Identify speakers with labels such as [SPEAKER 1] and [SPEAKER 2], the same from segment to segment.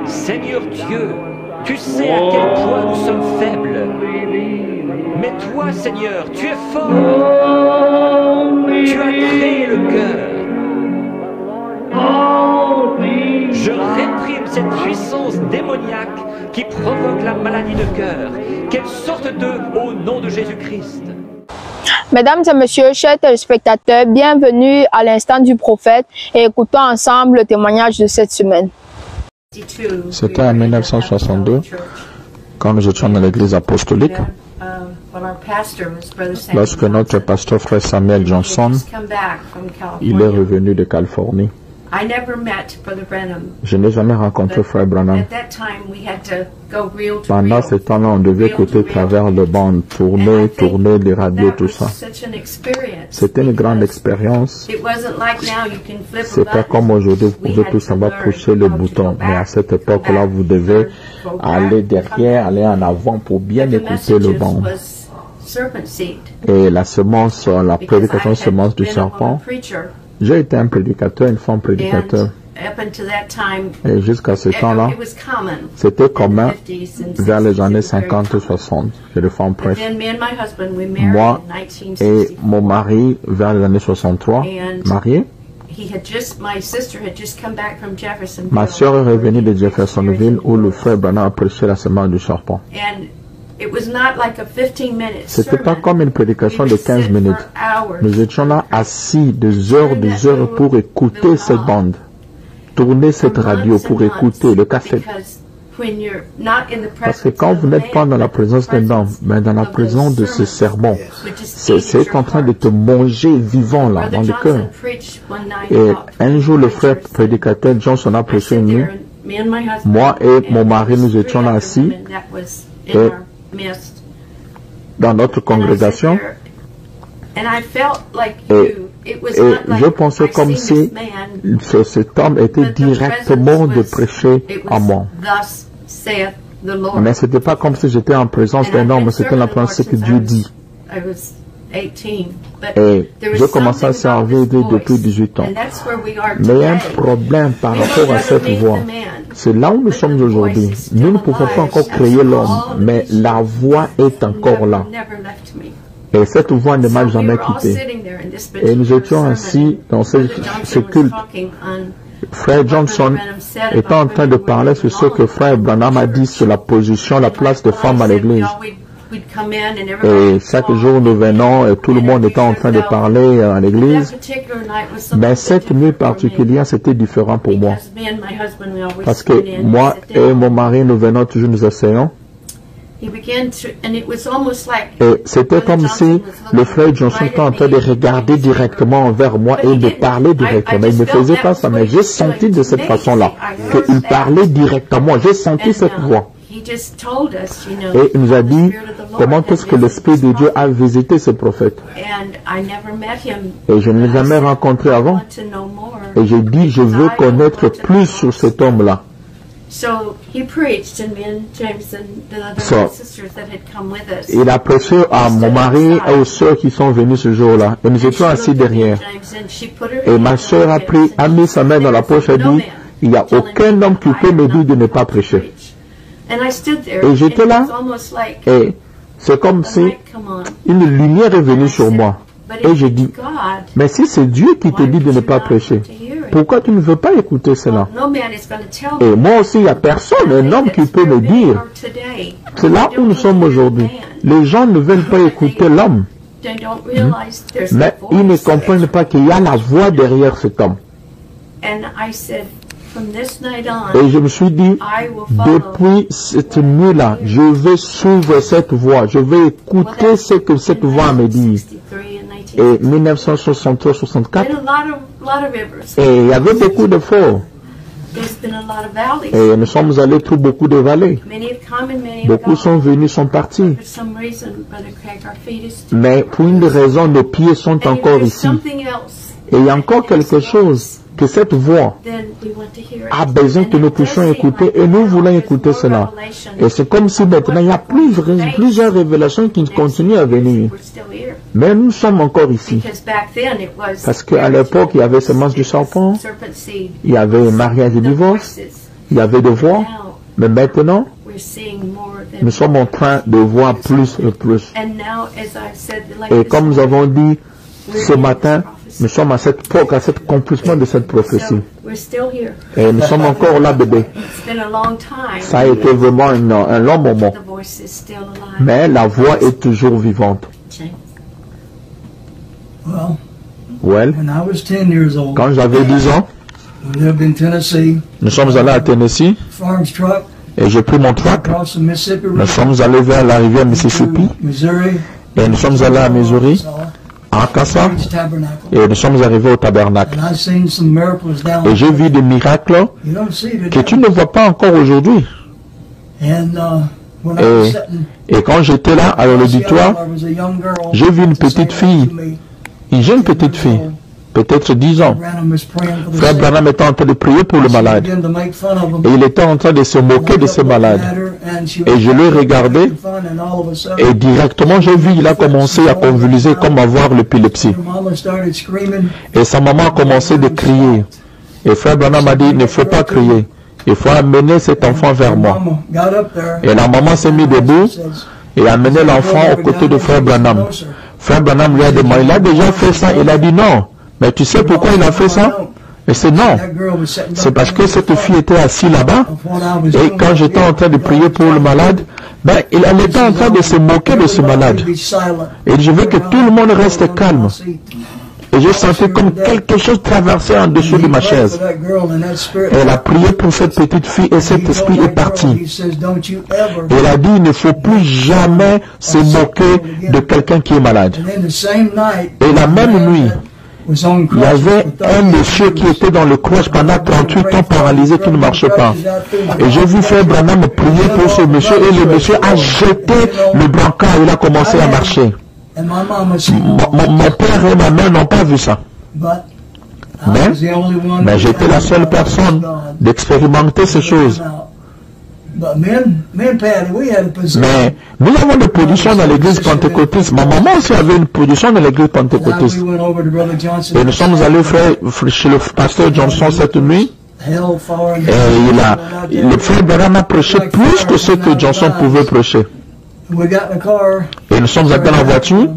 [SPEAKER 1] Seigneur Dieu, tu sais à quel point nous sommes faibles. Mais toi, Seigneur, tu es fort. Tu as créé le cœur. Je réprime cette puissance démoniaque qui provoque la maladie de cœur. Qu'elle sorte d'eux au nom de Jésus-Christ.
[SPEAKER 2] Mesdames et messieurs, chers téléspectateurs, bienvenue à l'instant du prophète et écoutons ensemble le témoignage de cette semaine.
[SPEAKER 3] C'était en 1962, quand nous étions dans l'église apostolique, lorsque notre pasteur frère Samuel Johnson, il est revenu de Californie. Je n'ai jamais rencontré frère Branham. Pendant ce temps-là, on devait écouter travers le banc, tourner les radios, tout ça. C'était une grande expérience. C'est pas comme aujourd'hui, vous pouvez tout savoir toucher le bouton. Mais à cette époque-là, vous devez aller derrière, aller en avant pour bien écouter le banc. Et la semence, la prédication semence du serpent, j'ai été un prédicateur, une femme prédicateur. Et jusqu'à ce temps-là, c'était commun vers les années 50 et 60 que les femmes prêchent. Moi et mon mari, vers les années 63, mariés. Ma soeur est revenue de Jeffersonville où le frère Branham a prêché la semence du serpent. C'était pas comme une prédication de 15 minutes. Nous étions là assis des heures pour écouter cette bande, tourner cette radio pour écouter le cassette. Parce que quand vous n'êtes pas dans la présence d'un homme, mais dans la présence de ce sermon, c'est en train de te manger vivant là, dans le cœur. Et un jour, le frère prédicateur Johnson a prêché une nuit. Moi et mon mari, nous étions là assis. Et dans notre congrégation, et je pensais comme si cet homme était directement de prêcher à moi. Mais ce n'était pas comme si j'étais en présence d'un homme, c'était la présence de ce que Dieu dit. Et je commençais à servir Dieu depuis 18 ans. Mais il y a un problème par rapport à cette voix. C'est là où nous sommes aujourd'hui. Nous ne pouvons pas encore créer l'homme, mais la voix est encore là. Et cette voix ne m'a jamais quitté. Et nous étions assis dans ce culte. Frère Johnson était en train de parler sur ce que frère Branham a dit sur la position, la place des femmes à l'église. Et chaque jour nous venons et tout le monde était en train de parler à l'église. Mais cette nuit particulière, c'était différent pour moi. Parce que moi et mon mari, nous venons toujours, nous asseyons. Et c'était comme si le frère Johnson était en train de regarder directement vers moi et de parler directement. Il ne faisait pas ça, mais j'ai senti de cette façon-là qu'il parlait directement. J'ai senti cette voix. Et il nous a dit comment est-ce que l'Esprit de Dieu a visité ce prophète. Et je ne l'ai jamais rencontré avant. Et j'ai dit, je veux connaître plus sur cet homme-là. Il a prêché à mon mari et aux sœurs qui sont venues ce jour-là. Et nous étions assis derrière. Et ma sœur a mis sa main dans la poche et a dit, il n'y a aucun homme qui peut me dire de ne pas prêcher. Et j'étais là, et c'est comme si une lumière est venue sur moi. Et j'ai dit, mais si c'est Dieu qui te dit de ne pas prêcher, pourquoi tu ne veux pas écouter cela? Et moi aussi, il n'y a personne, un homme qui peut me dire. C'est là où nous sommes aujourd'hui. Les gens ne veulent pas écouter l'homme. Mais ils ne comprennent pas qu'il y a la voix derrière cet homme. Et je me suis dit, depuis cette nuit-là, je vais suivre cette voix, je vais écouter ce que cette voix me dit. Et 1963-64, et il y avait beaucoup de forts. Et nous sommes allés through beaucoup de vallées. Beaucoup sont venus, sont partis. Mais pour une raison, nos pieds sont encore ici. Et il y a encore quelque chose que cette voix a besoin que nous puissions écouter et nous voulons écouter cela. Et c'est comme si maintenant il y a plusieurs révélations qui continuent à venir. Mais nous sommes encore ici. Parce qu'à l'époque, il y avait semence du serpent, il y avait mariage et divorce, il y avait des voix, mais maintenant, nous sommes en train de voir plus et plus. Et comme nous avons dit ce matin, nous sommes à cet accomplissement de cette prophétie. Et nous sommes encore là, bébé. Ça a été vraiment un long moment. Mais la voix est toujours vivante. Well, quand j'avais 10 ans, nous sommes allés à Tennessee et j'ai pris mon truck. Nous sommes allés vers la rivière Mississippi et nous sommes allés à Missouri, à Arkansas, et nous sommes arrivés au tabernacle. Et j'ai vu des miracles que tu ne vois pas encore aujourd'hui. Et quand j'étais là à l'auditoire, j'ai vu une petite fille. J'ai une petite fille, peut-être 10 ans. Frère Branham était en train de prier pour le malade. Et il était en train de se moquer de ce malade. Et je l'ai regardé. Et directement, j'ai vu, il a commencé à convulser comme avoir l'épilepsie. Et sa maman a commencé de crier. Et frère Branham a dit, il ne faut pas crier. Il faut amener cet enfant vers moi. Et la maman s'est mise debout et a amené l'enfant aux côtés de frère Branham. Frère Branham lui a demandé, il a déjà fait ça? Il a dit non. Mais tu sais pourquoi il a fait ça? Et c'est non. C'est parce que cette fille était assise là-bas. Et quand j'étais en train de prier pour le malade, ben, elle était en train de se moquer de ce malade. Et je veux que tout le monde reste calme. Et je sentais comme quelque chose traverser en dessous de ma chaise. Elle a prié pour cette petite fille et cet esprit est parti. Elle a dit, il ne faut plus jamais se moquer de quelqu'un qui est malade. Et la même nuit, il y avait un monsieur qui était dans le crèche pendant 38 ans paralysé qui ne marchait pas. Et j'ai vu frère Branham prier pour ce monsieur et le monsieur a jeté le brancard et il a commencé à marcher. Mon père et ma mère n'ont pas vu ça. Mais j'étais la seule personne d'expérimenter ces choses. Mais nous avons des positions dans l'église pentecôtiste. Ma maman aussi avait une position dans l'église pentecôtiste. Et nous sommes allés chez le pasteur Johnson cette nuit. Et le frère Branham a prêché plus que ce que Johnson pouvait prêcher. Et nous sommes allés dans la voiture,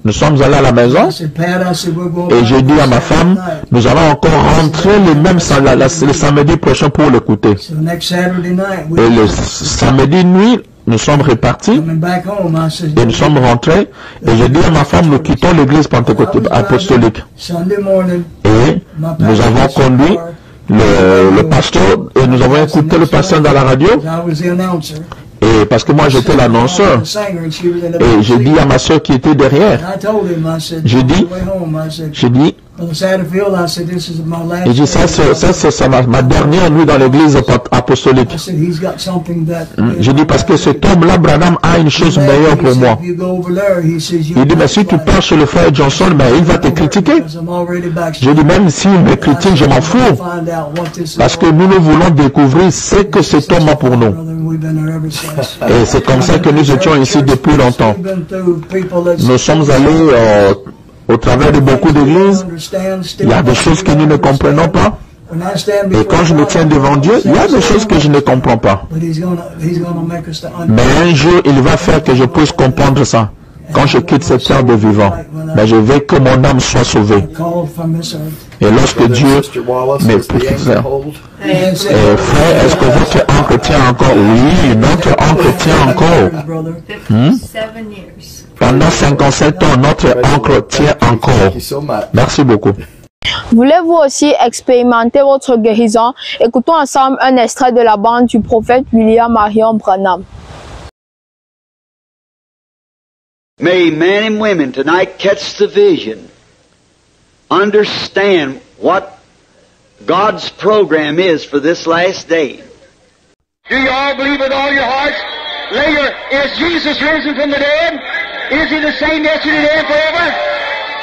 [SPEAKER 3] nous sommes allés à la maison, et j'ai dit à ma femme, nous allons encore rentrer le samedi prochain pour l'écouter. Et le samedi nuit, nous sommes repartis, et nous sommes rentrés, et j'ai dit à ma femme, nous quittons l'église pentecôtiste apostolique. Et nous avons conduit le pasteur, et nous avons écouté le pasteur dans la radio. Et parce que moi j'étais l'annonceur, et j'ai dit à ma soeur qui était derrière, j'ai dit, et j'ai dit ça c'est ma dernière nuit dans l'église apostolique. J'ai dit parce que cet homme-là, Branham, a une chose meilleure pour moi. Il dit, mais si tu pars chez le frère Johnson, ben, il va te critiquer. J'ai dit, même s'il me critique, je m'en fous. Parce que nous voulons découvrir ce que cet homme a pour nous. Et c'est comme ça que nous étions ici depuis longtemps. Nous sommes allés au travers de beaucoup d'églises. Il y a des choses que nous ne comprenons pas. Et quand je me tiens devant Dieu, il y a des choses que je ne comprends pas. Mais un jour, il va faire que je puisse comprendre ça. Quand je quitte cette terre de vivant, mais je veux que mon âme soit sauvée. Et lorsque Dieu me frère, est-ce que votre encre tient encore? Oui, notre encre tient encore. Pendant 57 ans, notre encre tient encore. Merci beaucoup.
[SPEAKER 2] Voulez-vous aussi expérimenter votre guérison? Écoutons ensemble un extrait de la bande du prophète William Marion Branham.
[SPEAKER 4] May men and women tonight catch the vision, understand what God's program is for this last day.
[SPEAKER 5] Do you all believe with all your hearts? Is Jesus risen from the dead? Is He the same yesterday, today, and forever?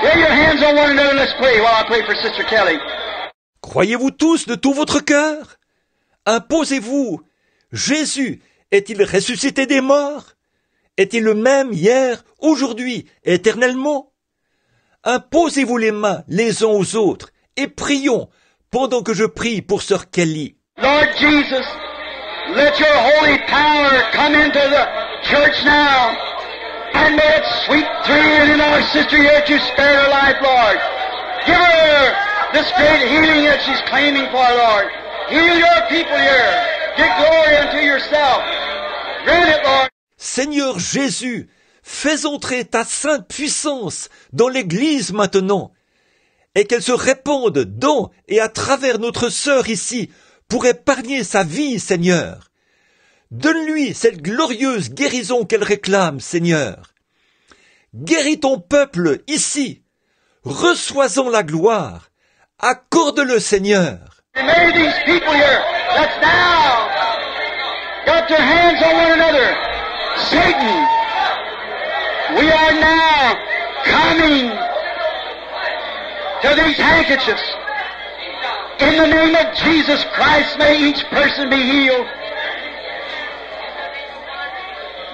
[SPEAKER 5] Lay your hands on one another and let's pray while I pray for Sister Kelly.
[SPEAKER 1] Croyez-vous tous de tout votre cœur? Imposez-vous. Jésus est-il ressuscité des morts? Est-il le même hier, aujourd'hui, éternellement? Imposez-vous les mains les uns aux autres et prions pendant que je prie pour Sœur Kelly.
[SPEAKER 5] Lord Jesus, Let your holy power come into the church now. And may it sweep through and in our sister here to spare her life, Lord. Give her this great healing that she's claiming for, Lord. Heal your people here. Give glory unto yourself. Grant it, Lord.
[SPEAKER 1] Seigneur Jésus, fais entrer ta sainte puissance dans l'Église maintenant, et qu'elle se répande dans et à travers notre sœur ici pour épargner sa vie, Seigneur. Donne-lui cette glorieuse guérison qu'elle réclame, Seigneur. Guéris ton peuple ici. Reçois-en la gloire. Accorde-le, Seigneur.
[SPEAKER 5] May these people here, that's now, got their hands on one another. Satan, we are now coming to these handkerchiefs. In the name of Jesus Christ, may each person be healed.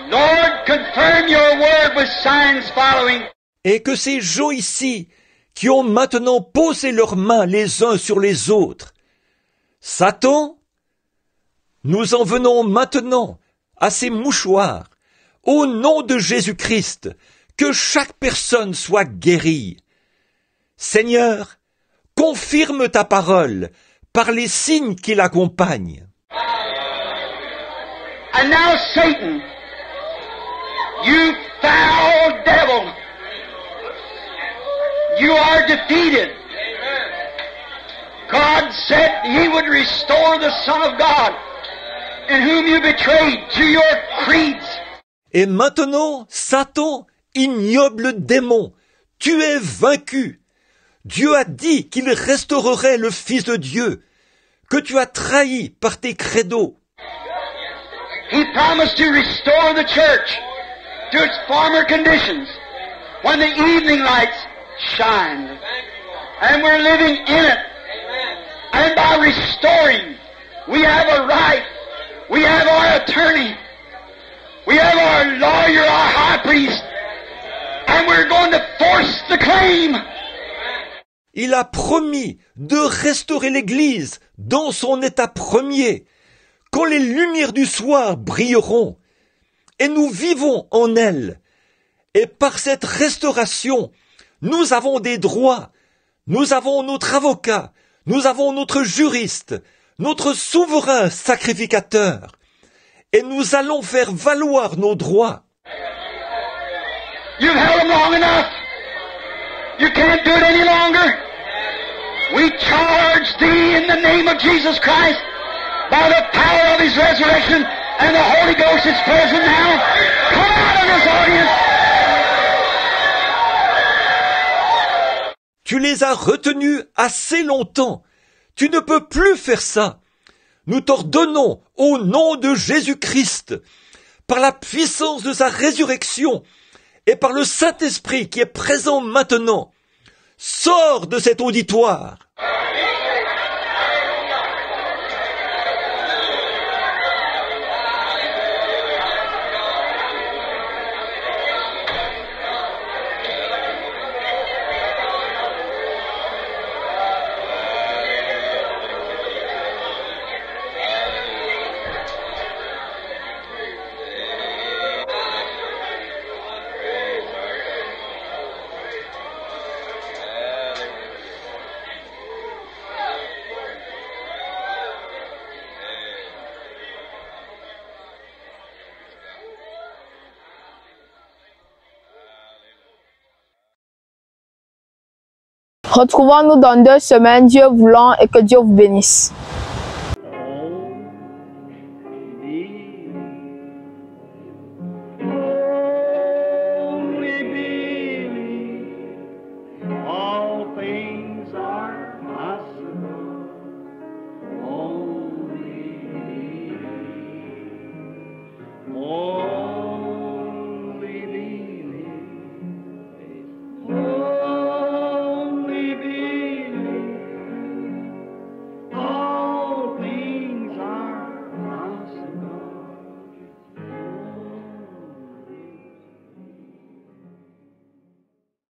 [SPEAKER 5] Lord, confirm your word with signs following.
[SPEAKER 1] Et que ces gens ici, qui ont maintenant posé leurs mains les uns sur les autres, Satan, nous en venons maintenant à ces mouchoirs, au nom de Jésus-Christ, que chaque personne soit guérie. Seigneur, confirme ta parole par les signes qui l'accompagnent.
[SPEAKER 5] And now Satan, you foul devil, you are defeated. God said He would restore the Son of God, in whom you betrayed to your creeds.
[SPEAKER 1] Et maintenant, Satan, ignoble démon, tu es vaincu. Dieu a dit qu'il restaurerait le Fils de Dieu, que tu as trahi par tes credos.
[SPEAKER 5] He promised to restore the church to its former conditions when the evening lights shine. And we're living in it. And by restoring, we have a right. We have our attorney. We have our lawyer, our high priest. And we're going to force the claim.
[SPEAKER 1] Il a promis de restaurer l'Église dans son état premier, quand les lumières du soir brilleront, et nous vivons en elle. Et par cette restauration, nous avons des droits, nous avons notre avocat, nous avons notre juriste, notre souverain sacrificateur, et nous allons faire valoir nos droits.
[SPEAKER 5] You've held them long enough. You can't do it any longer. We charge thee in the name of Jesus Christ, by the power of His resurrection, and the Holy Ghost is present now. Come out of this audience.
[SPEAKER 1] Tu les as retenus assez longtemps. Tu ne peux plus faire ça. Nous t'ordonnons au nom de Jésus-Christ, par la puissance de sa résurrection et par le Saint-Esprit qui est présent maintenant. Sors de cet auditoire.
[SPEAKER 2] Retrouvons-nous dans 2 semaines, Dieu voulant, et que Dieu vous bénisse.